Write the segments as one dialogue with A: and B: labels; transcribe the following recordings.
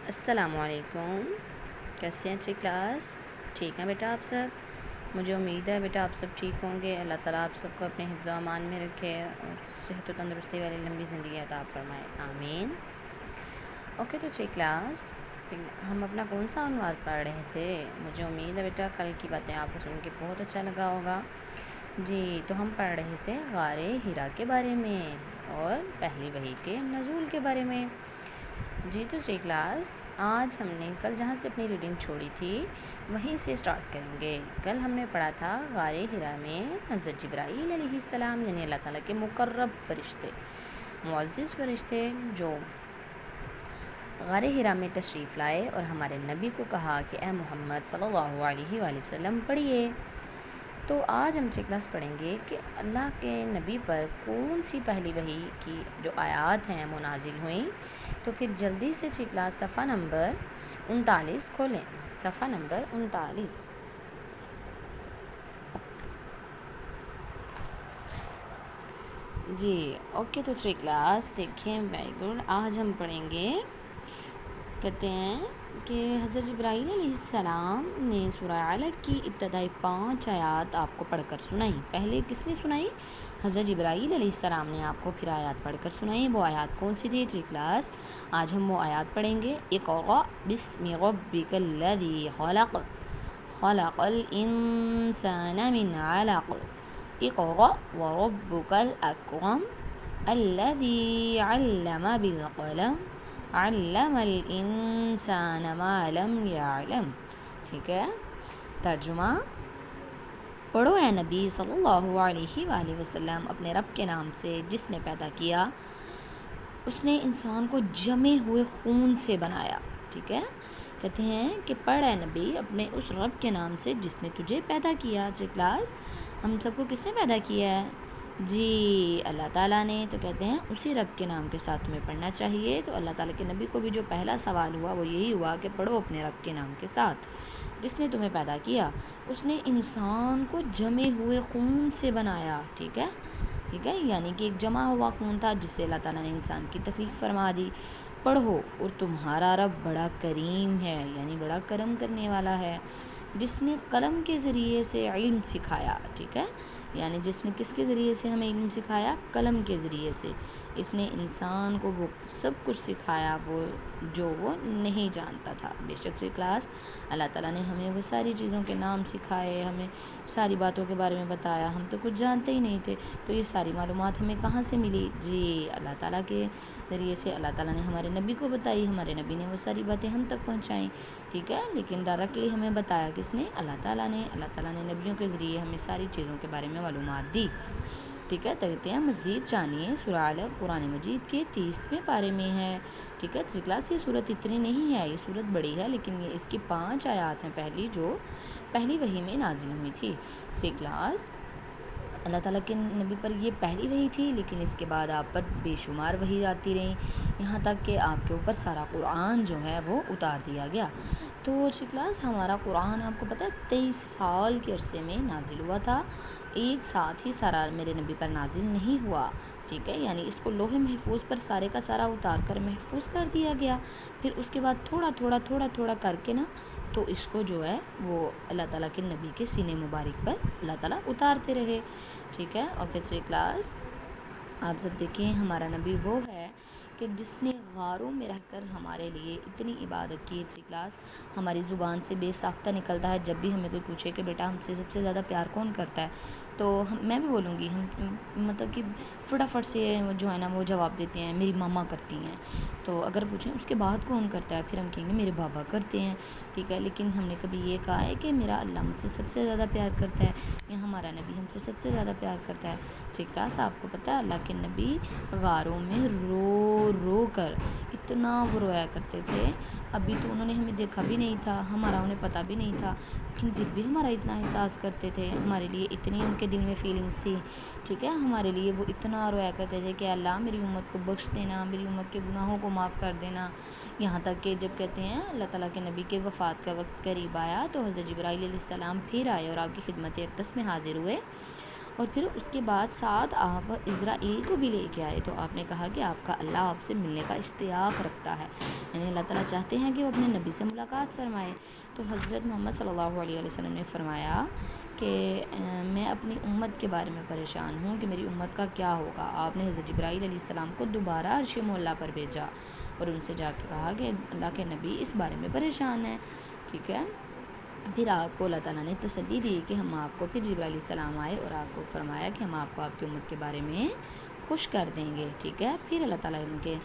A: السلام علیکم، کیسے ہیں اچھی کلاس؟ ٹھیک ہیں بیٹا آپ سب؟ مجھے امید ہے بیٹا آپ سب ٹھیک ہوں گے۔ اللہ تعالیٰ آپ سب کو اپنے حفظ و امان میں رکھے اور صحت و تندرستی والی لمبی زندگی عطا فرمائے، آمین۔ اوکے تو اچھی کلاس، ہم اپنا کون سا عنوان پڑھ رہے تھے؟ مجھے امید ہے بیٹا کل کی باتیں آپ کو سن کے بہت اچھا لگا ہوگا۔ جی تو ہم پڑھ رہے تھے غار حرا کے بارے میں اور پہلی وحی کے نزول کے بارے میں۔ جی تو جی کلاس، آج ہم نے کل جہاں سے اپنی ریڈنگ چھوڑی تھی وہیں سے سٹارٹ کریں گے۔ کل ہم نے پڑھا تھا غار حرا میں حضرت جبرائیل علیہ السلام یعنی اللہ تعالیٰ کے مقرب فرشتے، معزز فرشتے جو غار حرا میں تشریف لائے اور ہمارے نبی کو کہا کہ اے محمد صلی اللہ علیہ وآلہ وسلم پڑھیے۔ تو آج ہم سے کلاس پڑھیں گے کہ اللہ کے نبی پر کون سی پہلی وحی کی جو آیات ہیں وہ نازل ہوئیں۔ تو پھر جلدی سے اچھی کلاس صفحہ نمبر 39 کھولیں، صفحہ نمبر 39۔ جی اوکے تو تھری کلاس دیکھیں، ویری گڈ۔ آج ہم پڑھیں گے، کہتے ہیں کہ حضرت جبرائیل علیہ السلام نے سورہ علق کی ابتدائی 5 آیات آپ کو پڑھ کر سنائی۔ پہلے کس نے سنائی؟ حضرت جبرائیل علیہ السلام نے آپ کو پھر آیات پڑھ کر سنائی۔ وہ آیات کون سی تھی تھری کلاس؟ آج ہم وہ آیات پڑھیں گے۔ اقرأ بسم ربک الذی خلق، خلق الانسان من علق، اقرأ وربک الاکرم الذی علم بالقلم، علم الانسان ما لم يعلم۔ ٹھیک ہے، ترجمہ پڑھو اے نبی صلی اللہ علیہ وآلہ وسلم اپنے رب کے نام سے جس نے پیدا کیا، اس نے انسان کو جمے ہوئے خون سے بنایا۔ ٹھیک ہے، کہتے ہیں کہ پڑھ اے نبی اپنے اس رب کے نام سے جس نے تجھے پیدا کیا۔ جی کلاس، ہم سب کو کس نے پیدا کیا ہے؟ جی اللہ تعالیٰ نے۔ تو کہتے ہیں اسی رب کے نام کے ساتھ تمہیں پڑھنا چاہیے۔ تو اللہ تعالیٰ کے نبی کو بھی جو پہلا سوال ہوا وہ یہی ہوا کہ پڑھو اپنے رب کے نام کے ساتھ جس نے تمہیں پیدا کیا، اس نے انسان کو جمے ہوئے خون سے بنایا۔ ٹھیک ہے، ٹھیک ہے، یعنی کہ ایک جمع ہوا خون تھا جس سے اللہ تعالیٰ نے انسان کی تخلیق فرما دی۔ پڑھو اور تمہارا رب بڑا کریم ہے، یعنی بڑا کرم کرنے والا ہے، جس نے قلم کے ذریعے سے علم سکھایا۔ ٹھیک ہے، یعنی جس نے کس کے ذریعے سے ہمیں علم سکھایا؟ قلم کے ذریعے سے۔ اس نے انسان کو وہ سب کچھ سکھایا وہ جو وہ نہیں جانتا تھا۔ بے شک سے کلاس، اللہ تعالیٰ نے ہمیں وہ ساری چیزوں کے نام سکھائے، ہمیں ساری باتوں کے بارے میں بتایا، ہم تو کچھ جانتے ہی نہیں تھے۔ تو یہ ساری معلومات ہمیں کہاں سے ملی؟ جی اللہ تعالیٰ کے ذریعے سے۔ اللہ تعالیٰ نے ہمارے نبی کو بتائی، ہمارے نبی نے وہ ساری باتیں ہم تک پہنچائیں۔ ٹھیک ہے، لیکن ڈائریکٹلی ہمیں بتایا کس نے؟ اللہ تعالیٰ نے۔ اللہ تعالیٰ نے نبیوں کے ذریعے ہمیں ساری چیزوں کے بارے میں معلومات دی۔ ٹھیک ہے، کہتے ہیں مزید جانیے سورہ علق قرآن مجید کے 30ویں پارے میں ہے۔ ٹھیک ہے کلاس، یہ صورت اتنی نہیں ہے، یہ صورت بڑی ہے، لیکن یہ اس کی 5 آیات ہیں پہلی جو پہلی وحی میں نازل ہوئی تھی۔ کلاس، اللہ تعالیٰ کے نبی پر یہ پہلی وحی تھی، لیکن اس کے بعد آپ پر بے شمار وحی آتی رہیں، یہاں تک کہ آپ کے اوپر سارا قرآن جو ہے وہ اتار دیا گیا۔ تو کلاس، ہمارا قرآن آپ کو پتہ ہے 23 سال کے عرصے میں نازل ہوا تھا، ایک ساتھ ہی سارا میرے نبی پر نازل نہیں ہوا۔ ٹھیک ہے، یعنی اس کو لوح محفوظ پر سارے کا سارا اتار کر محفوظ کر دیا گیا، پھر اس کے بعد تھوڑا تھوڑا کر کے نا تو اس کو جو ہے وہ اللہ تعالیٰ کے نبی کے سینے مبارک پر اللہ تعالیٰ اتارتے رہے۔ ٹھیک ہے، اوکے تھری کلاس، آپ سب دیکھیں ہمارا نبی وہ ہے کہ جس نے غاروں میں رہ کر ہمارے لیے اتنی عبادت کی۔ تھری کلاس، ہماری زبان سے بے ساختہ نکلتا ہے جب بھی ہمیں کوئی پوچھے کہ بیٹا ہم سے سب سے زیادہ پیار کون کرتا ہے، تو میں بھی بولوں گی ہم مطلب کہ فٹافٹ سے جو ہے نا وہ جواب دیتے ہیں میری ماما کرتی ہیں۔ تو اگر پوچھیں اس کے بعد کون کرتا ہے، پھر ہم کہیں گے میرے بابا کرتے ہیں۔ ٹھیک ہے، لیکن ہم نے کبھی یہ کہا ہے کہ میرا اللہ مجھ سے سب سے زیادہ پیار کرتا ہے یا ہمارا نبی ہم سے سب سے زیادہ پیار کرتا ہے؟ ٹھیک ہے، آپ کو پتہ ہے اللہ کے نبی غاروں میں رو رو کر اتنا وہ رویا کرتے تھے۔ ابھی تو انہوں نے ہمیں دیکھا بھی نہیں تھا، ہمارا انہیں پتہ بھی نہیں تھا، لیکن پھر بھی ہمارا اتنا احساس کرتے تھے، ہمارے لیے اتنی ان کے دل میں فیلنگس تھی۔ ٹھیک ہے، ہمارے لیے وہ اتنا رویا کرتے تھے کہ اللہ میری امت کو بخش دینا، میری امت کے گناہوں کو معاف کر دینا۔ یہاں تک کہ جب کہتے ہیں اللہ تعالیٰ کے نبی کے وفات کا وقت قریب آیا تو حضرت جبرائیل علیہ السلام پھر آئے اور آپ کی خدمت اقدس میں حاضر ہوئے اور پھر اس کے بعد ساتھ آپ اسرائیل کو بھی لے کے آئے، تو آپ نے کہا کہ آپ کا اللہ آپ سے ملنے کا اشتیاق رکھتا ہے، یعنی اللہ تعالیٰ چاہتے ہیں کہ وہ اپنے نبی سے ملاقات فرمائے۔ تو حضرت محمد صلی اللہ علیہ وسلم نے فرمایا کہ میں اپنی امت کے بارے میں پریشان ہوں کہ میری امت کا کیا ہوگا۔ آپ نے حضرت جبرائیل علیہ السلام کو دوبارہ عرش معلیٰ پر بھیجا اور ان سے جا کے کہا کہ اللہ کے نبی اس بارے میں پریشان ہیں، ٹھیک ہے۔ پھر آپ کو اللہ تعالیٰ نے تسلی دی کہ ہم آپ کو، پھر جبرائیل علیہ السلام آئے اور آپ کو فرمایا کہ ہم آپ کو آپ کی امت کے بارے میں خوش کر دیں گے، ٹھیک ہے۔ پھر اللہ تعالیٰ ان کے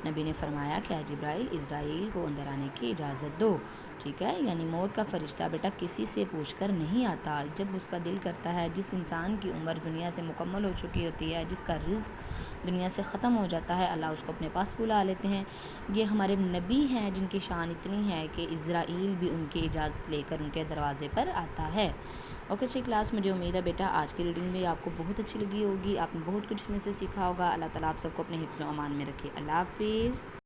A: نبی نے فرمایا کہ جبرائیل اسرائیل کو اندر آنے کی اجازت دو، ٹھیک ہے۔ یعنی موت کا فرشتہ بیٹا کسی سے پوچھ کر نہیں آتا، جب اس کا دل کرتا ہے، جس انسان کی عمر دنیا سے مکمل ہو چکی ہوتی ہے، جس کا رزق دنیا سے ختم ہو جاتا ہے، اللہ اس کو اپنے پاس بلا لیتے ہیں۔ یہ ہمارے نبی ہیں جن کی شان اتنی ہے کہ اسرائیل بھی ان کی اجازت لے کر ان کے دروازے پر آتا ہے۔ اوکے اچھی کلاس، مجھے امید ہے بیٹا آج کی ریڈنگ بھی آپ کو بہت اچھی لگی ہوگی، آپ نے بہت کچھ اس میں سے سیکھا ہوگا۔ اللہ تعالیٰ آپ سب کو اپنے حفظ و امان میں رکھے۔ اللہ حافظ۔